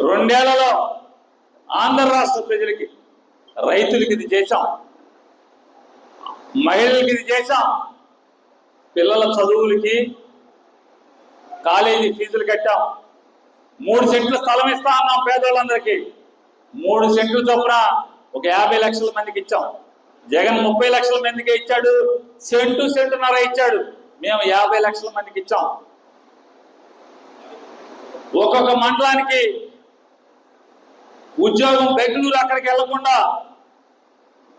రెండేళ్లలో ఆంధ్ర రాష్ట్ర ప్రజలకి, రైతులకి ఇది చేశాం, మహిళలకి ఇది చేశాం, పిల్లల చదువులకి కాలేజీ ఫీజులు కట్టాం, 3 సెంట్లు స్థలం ఇస్తా అన్నాం పేదోళ్ళందరికీ. 3 సెంట్లు చొప్పున ఒక 50 లక్షల మందికి ఇచ్చాం. జగన్ 30 లక్షల మందికి ఇచ్చాడు, సెంటున్నర ఇచ్చాడు. మేము 50 లక్షల మందికి ఇచ్చాం. ఒక్కొక్క మండలానికి ఉద్యోగం, బెంగళూరు అక్కడికి వెళ్లకుండా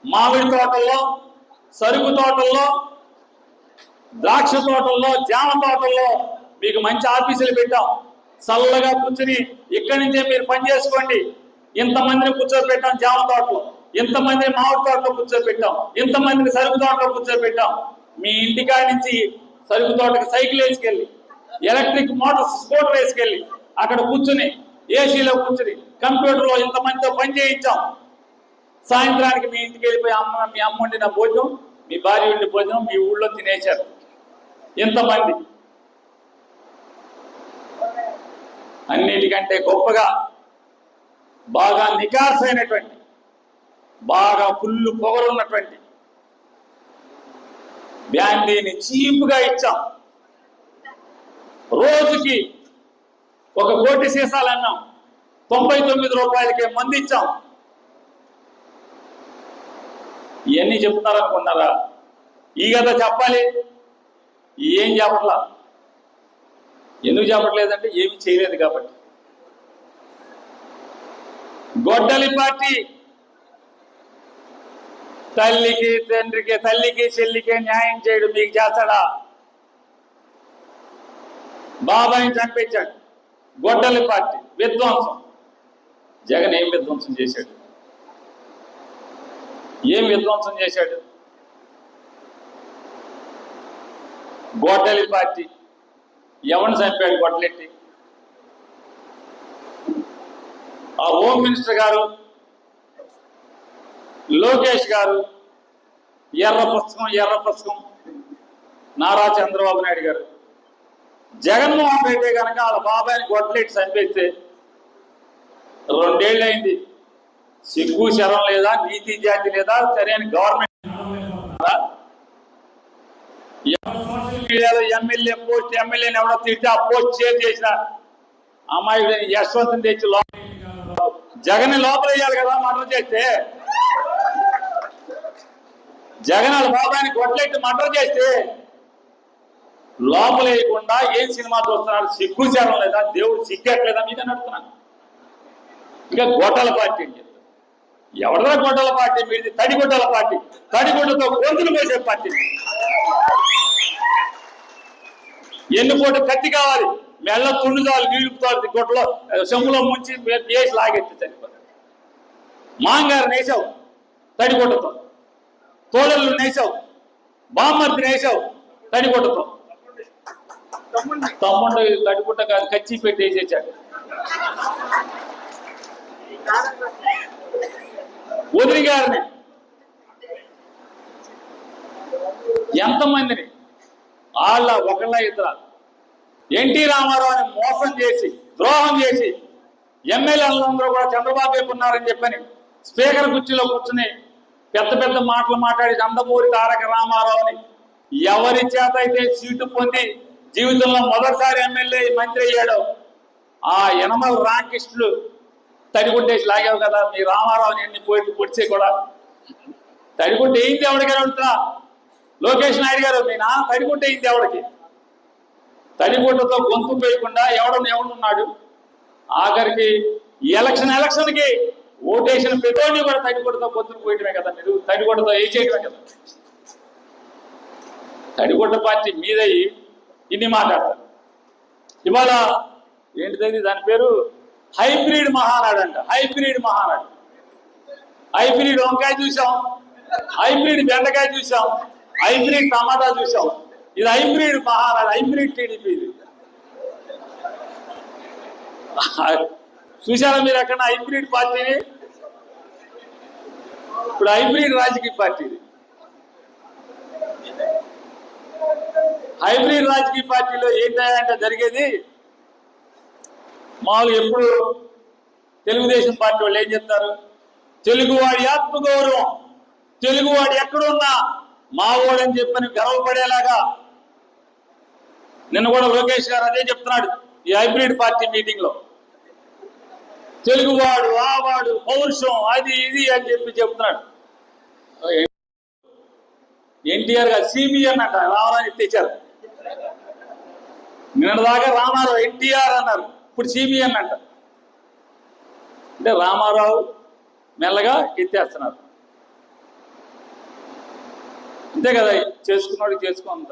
మామిడి తోటల్లో, సరుకు తోటల్లో, ద్రాక్ష తోటల్లో, జామ తోటల్లో మీకు మంచి ఆఫీసులు పెట్టాం. చల్లగా కూర్చుని ఇక్కడి నుంచే మీరు పని చేసుకోండి. ఇంతమందిని కూర్చోబెట్టాం జామ తోటలో, ఇంతమందిని మామిడి తోటలో కూర్చోబెట్టాం, ఇంతమందిని సరుకు తోటలో కూర్చోబెట్టాం. మీ ఇంటికాడి నుంచి సరుకు తోటకి సైకిల్ వేసుకెళ్ళి, ఎలక్ట్రిక్ మోటార్ స్కూటర్ వేసుకెళ్ళి అక్కడ కూర్చుని ఏసీలో కూర్చుని కంప్యూటర్లో ఇంతమందితో పని చేయించాం. సాయంత్రానికి మీ ఇంటికి వెళ్ళిపోయి మీ అమ్మ వండిన భోజనం, మీ భార్య వండిన భోజనం మీ ఊళ్ళో తినేశారు. ఇంతమంది అన్నిటికంటే గొప్పగా బాగా నికార్సైనటువంటి, బాగా ఫుల్ పొగరున్నటువంటి బ్యాండీని చీప్గా ఇచ్చాం. రోజుకి 1 కోటి సీసాలు అన్నాం, 99 రూపాయలకే మంది ఇచ్చాం. ఇవన్నీ చెప్తున్నారనుకున్నారా? ఈ కథ చెప్పాలి, ఏం చెప్పట్లా. ఎందుకు చెప్పట్లేదంటే ఏమి చేయలేదు కాబట్టి. గొడ్డలి పార్టీ తల్లికి, తండ్రికి, తల్లికి చెల్లికి న్యాయం చేయడం మీకు చేస్తాడా? బాబాయిని చంపించాడు. గొడ్డలి పార్టీ విధ్వంసం. జగన్ ఏం విధ్వంసం చేశాడు? ఏం విధ్వంసం చేశాడు? గొడ్డలి పార్టీ ఎవరిని చంపాడు? గొడ్డలెట్టి ఆ హోమ్ మినిస్టర్ గారు, లోకేష్ గారు ఎర్ర పుస్తకం నారా చంద్రబాబు నాయుడు గారు. జగన్మోహన్ రెడ్డి కనుక వాళ్ళ బాబాయిని గొడ్డలెట్టి చంపేస్తే 2 ఏళ్ళు అయింది. సిగ్గు శరం లేదా? నీతి జాతి లేదా? సరైన గవర్నమెంట్ మీడియాలో ఎమ్మెల్యేని ఎవడో తిట్టి ఆ పోస్ట్ షేర్ చేసిన అమ్మాయి యశ్వంత్ తెచ్చి జగన్ లోపల వేయాలి కదా. మర్డర్ చేస్తే జగన్ వాళ్ళ బాబాయిని గొడ్డలెట్టి మర్డర్ చేస్తే లోపల వేయకుండా ఏం సినిమా చూస్తున్నారు? సిగ్గు శరం లేదా? దేవుడు సిగ్గట్లేదా మీద నడుతున్నాను. ఇక గొడ్డల పార్టీ అని చెప్తారు. ఎవడరా గొడ్డల పార్టీ? మీది తడిగొడ్డల పార్టీ. తడిగొడ్డతో గొంతులు వేసే పార్టీ. ఎన్నుకోటి కత్తి కావాలి, మెల్ల తుండుదాలు నీళ్లు గొడ్డలో చెంబులో ముంచి వేసి లాగెత్తి చనిపోతారు. మాంగారు నేసావు తడిగొడ్డతో, తోడళ్ళు నేసావు, బామ్మర్ది నేసావు తడిగొడ్డతో. తమ్ముడు తడిగుడ్డ కాదు, కచ్చి పెట్టి వేసేసాడు. వదిలి గారిని ఎంతమందిని వాళ్ళ ఒకళ్ళ ఇద్దరు ఎన్టీ రామారావుని మోసం చేసి, ద్రోహం చేసి, ఎమ్మెల్యేలందరూ కూడా చంద్రబాబు వైపు ఉన్నారని చెప్పని స్పీకర్ కుర్చీలో కూర్చుని పెద్ద పెద్ద మాటలు మాట్లాడి నందమూరి తారక రామారావుని ఎవరి చేత అయితే సీటు పొంది జీవితంలో మొదటిసారి ఎమ్మెల్యే మంత్రి అయ్యాడో ఆ యనమల రామకృష్ణుడు తడిగుడ్డేసి లాగావు కదా. మీ రామారావుని ఎన్ని పొడిచే కూడా తడిగుడ్డ ఏంటి ఎవరికి అడుగుతున్నా? లోకేష్ నాయుడు గారు, మీ నాన్న తడిగుడ్డ ఏంటి ఎవరికి? తడిగుడ్డతో గొంతు వేయకుండా ఎవడున్నాడు? ఆఖరికి ఎలక్షన్కి ఓటేసిన పెట్రోల్ని కూడా తడిగుడ్డతో గొంతుకు పోయటమే కదా. మీరు తడిగుడ్డతో ఏ చేయటమే కదా. తడిగుడ్డ పార్టీ మీదయ్యి ఇన్ని మాట్లాడతారు. ఇవాళ ఏంటిది దాని పేరు? హైబ్రిడ్ మహానాడు అంట. హైబ్రిడ్ మహానాడు. హైబ్రిడ్ వంకాయ చూసాం, హైబ్రిడ్ బెండకాయ చూసాం, హైబ్రిడ్ టమాటా చూసాం. ఇది హైబ్రిడ్ మహానాడు, హైబ్రిడ్ టీడీపీ. ఇది చూసారా మీరు ఎక్కడ హైబ్రిడ్ పార్టీని? ఇప్పుడు హైబ్రిడ్ రాజకీయ పార్టీ ఇది. హైబ్రిడ్ రాజకీయ పార్టీలో ఏంటంటే జరిగేది మామూలు ఎప్పుడు తెలుగుదేశం పార్టీ వాళ్ళు ఏం చెప్తారు? తెలుగువాడి ఆత్మగౌరవం, తెలుగువాడు ఎక్కడున్నా మావోడని చెప్పని గర్వపడేలాగా. నిన్న కూడా లోకేష్ గారు అదే చెప్తున్నాడు ఈ హైబ్రిడ్ పార్టీ మీటింగ్ లో. తెలుగువాడు, ఆవాడు, పౌరుషం, అది ఇది అని చెప్తున్నాడు. ఎన్టీఆర్ గారు సిబిఎన్ అంట రామారావు తెచ్చారు. నిన్న దాకా రామారావు ఎన్టీఆర్ అన్నారు, ఇప్పుడు సిబిఎన్ అంట. అంటే రామారావు మెల్లగా ఎత్తేస్తున్నారు. అంతే కదా, చేసుకున్నాడు చేసుకుంత.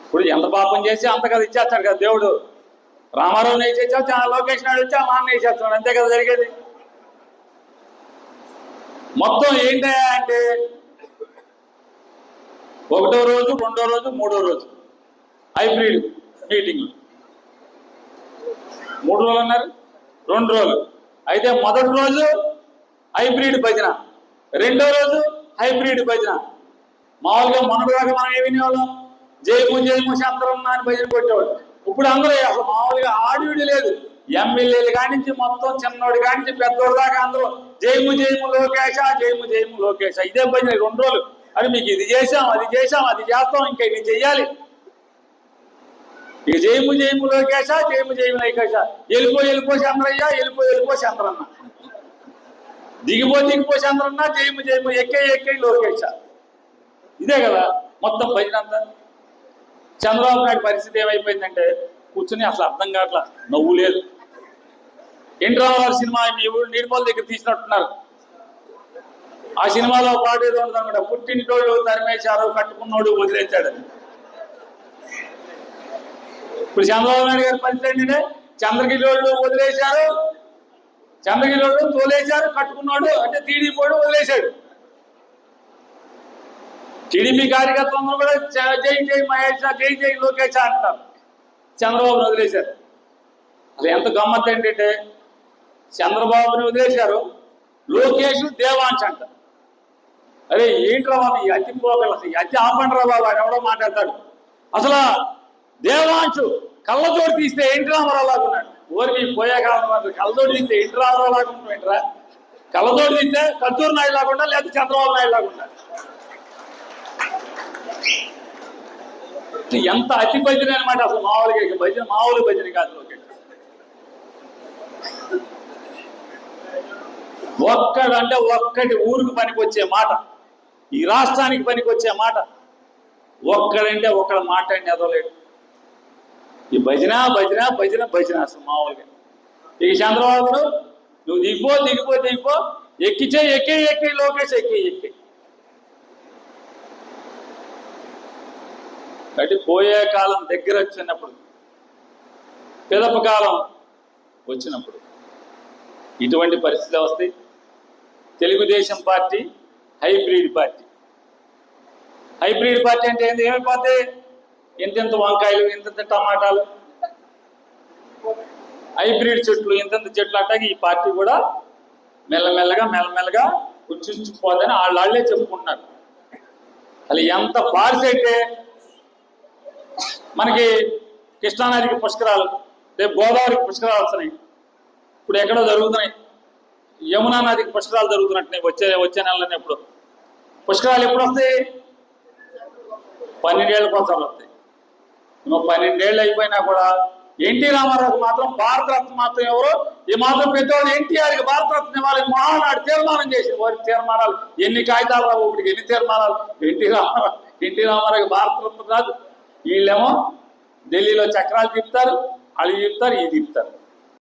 ఇప్పుడు ఎంత పాపం చేసి అంత కదా ఇచ్చేస్తాడు కదా దేవుడు. రామారావుని వేసేచ్చా, లోకేష్ నాయుడు వచ్చా, మా అన్న వేసేస్తున్నాడు. అంతే కదా జరిగేది. మొత్తం ఏంటయ్యా అంటే ఒకటో రోజు, రెండో రోజు, మూడో రోజు హైబ్రిడ్ మీటింగ్లు. 3 రోజులు అన్నారు, 2 రోజులు. అయితే మొదటి రోజు హైబ్రిడ్ భజన, రెండో రోజు హైబ్రిడ్ భజన. మామూలుగా మొన్నటిదాకా మనం ఏ వినేవాళ్ళం? జయము జయము శాంతరం అని భజన కొట్టేవాడు. ఇప్పుడు అందరూ అసలు మామూలుగా ఆడివిడి లేదు. ఎమ్మెల్యేలు కానించి మొత్తం చిన్నోడి కానించి పెద్దోడి దాకా అందరూ జయము జయము లోకేశ, జయము జయము లోకేశ. ఇదే భజన 2 రోజులు. అని మీకు ఇది చేసాం, అది చేసాం, అది చేస్తాం, ఇంకా ఇది చెయ్యాలి. ఇక జయము జయము లోకేశ, జయము జయము లోకేశ. వెళ్ళిపో చంద్రయ్య, వెళ్ళిపో చంద్రన్న. దిగిపో చంద్రన్న, జయము జయము ఎక్కే లోకేశ. ఇదే కదా మొత్తం భజన అంతా. చంద్రబాబు నాయుడు పరిస్థితి ఏమైపోయిందంటే కూర్చుని అసలు అర్థం కావట్లా, నవ్వు లేదు. ఎన్టీ రామారావు సినిమా మీ ఊరు నీడిపోల దగ్గర తీసినట్టున్నారు. ఆ సినిమాలో పాట ఏదో ఉందన్నమాట, పుట్టింటోడు తరిమేశారు, కట్టుకున్నోడు వదిలేశాడు. ఇప్పుడు చంద్రబాబు నాయుడు గారి పరిస్థితి ఏంటంటే చంద్రగిరిలోళ్ళు వదిలేశారు, చంద్రగిరిలోళ్ళు తోలేశారు, కట్టుకున్నాడు అంటే టీడీపీ వదిలేశాడు. టీడీపీ కార్యకర్తలందరూ కూడా జై జై మహేష్, జై జై లోకేష్ అంటారు. చంద్రబాబుని వదిలేశారు. అసలు ఎంత గమ్మత్ ఏంటంటే చంద్రబాబుని వదిలేశారు, లోకేష్ దేవాంశ్ అంట. అరే ఏంట్రా బాబు ఈ అతి పోగలు, అసలు ఈ అతి ఆపండ్రా బాబు అని ఎవడో మాట్లాడతాడు. అసలు దేవాంశు కళ్ళజోడు తీస్తే ఎన్టీ రామారావు లాగా ఉన్నాడు. ఊరికి పోయే కాలం కళ్ళజోడు తీస్తే ఎన్టీ రామారావు లాగా ఉంటాడు. కళ్ళజోడు తీస్తే కత్తూరు నాయుడు లాగా ఉండాలి, లేకపోతే చంద్రబాబు నాయుడు లాగా ఉండాలి. ఎంత అతి భజన అనమాట. అసలు మామూలుగా భజన, మామూలు భజన కాదు. లోకేష్ ఒక్కడంటే ఒక్కటి ఊరికి పనికొచ్చే మాట, ఈ రాష్ట్రానికి పనికొచ్చే మాట ఒక్కడంటే ఒక్కడ మాట అని ఎదవలేడు. ఈ భజన భజన భజన భజన అసలు మామూలుగా. ఈ చంద్రబాబు నువ్వు దిగిపో ఎక్కిచే ఎక్కి లోకేష్ ఎక్కి. అంటే పోయే కాలం దగ్గర వచ్చినప్పుడు, పిదప కాలం వచ్చినప్పుడు ఇటువంటి పరిస్థితి వస్తాయి. Telugu Desam party hybrid party. Hybrid party అంటే ఏంటి? ఏమైపోతే ఇంతెంత వంకాయలు, ఇంతెంత టమాటాలు, హైబ్రిడ్ చెట్లు, ఇంతెంత చెట్లు. అట్టాగే ఈ పార్టీ కూడా మెల్లమెల్లగా కుంచుకుపోదని వాళ్ళే చెప్పుకుంటున్నారు. అసలు ఎంత పారిసైతే మనకి కృష్ణానదికి పుష్కరాలు, రేపు గోదావరికి పుష్కరాలు వస్తున్నాయి. ఇప్పుడు ఎక్కడో జరుగుతున్నాయి. యమునా నదికి పుష్కరాలు జరుగుతున్నట్టున్నాయి వచ్చే నెలలోనే. ఎప్పుడు పుష్కరాలు ఎప్పుడు వస్తాయి? 12 ఏళ్ళ కోసం వస్తాయి. 12 ఏళ్ళు అయిపోయినా కూడా ఎన్టీ రామారావుకి మాత్రం భారతరత్న మాత్రం ఎవరు ఈ మాత్రం పెద్దవాళ్ళు ఎన్టీఆర్కి భారతరత్న ఇవ్వాలి మహానాడు తీర్మానం చేసి, వారి తీర్మానాలు ఎన్ని కాగితాలు రావు, ఒకటికి ఎన్ని తీర్మానాలు. ఎన్టీ రామారావుకి భారతరత్న రాదు. వీళ్ళేమో ఢిల్లీలో చక్రాలు తిప్పుతారు, వాళ్ళు చెప్తారు, ఇది తిప్పుతారు.